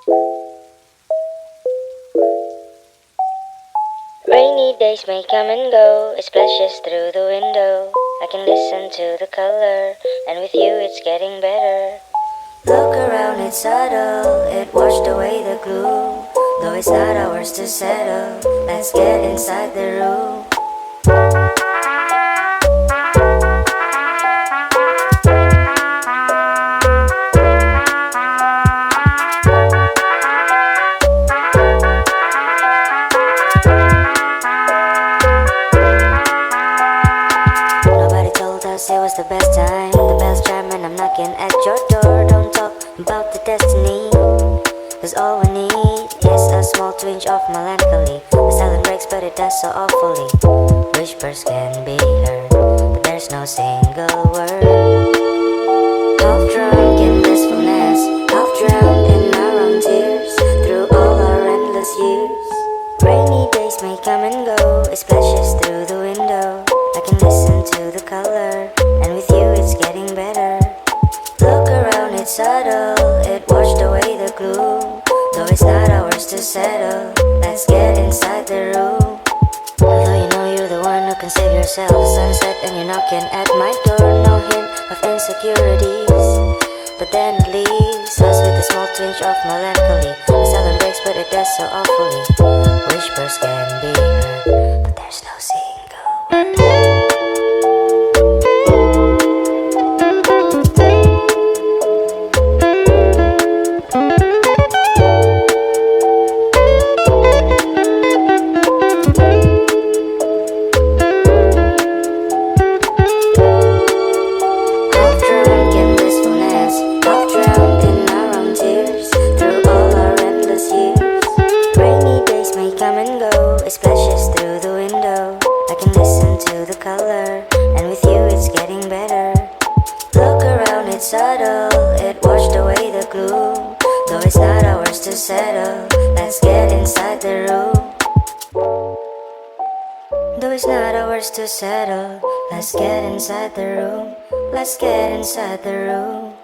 Rainy days may come and go, it splashes through the window. I can listen to the color, and with you it's getting better. Look around, it's subtle, it washed away the gloom. Though it's not ours to settle, let's get inside the room. Nobody told us it was the best time. The bells chime and I'm knocking at your door. Don't talk about the destiny, cause all we need is a small twinge of melancholy. The silent breaks but it does so awfully. Whispers can be heard, but there's no single word. Half drunk in blissfulness, half drowned in our own tears. Through all our endless years, rainy days may come and go, it splashes through the window. I can listen to the color, and with you it's getting better. Look around, it's subtle, it washed away the gloom. Though it's not ours to settle, let's get inside the room. Although you know you're the one who can save yourself. Sunset and you're knocking at my door. No hint of insecurities, but then it leaves us with a small twinge of melancholy. The silent breaks but it does so awfully. Whispers can be heard, but there's no single word. It splashes through the window. I can listen to the color, and with you it's getting better. Look around, it's subtle, it washed away the gloom. Though it's not ours to settle, let's get inside the room. Though it's not ours to settle, let's get inside the room. Let's get inside the room.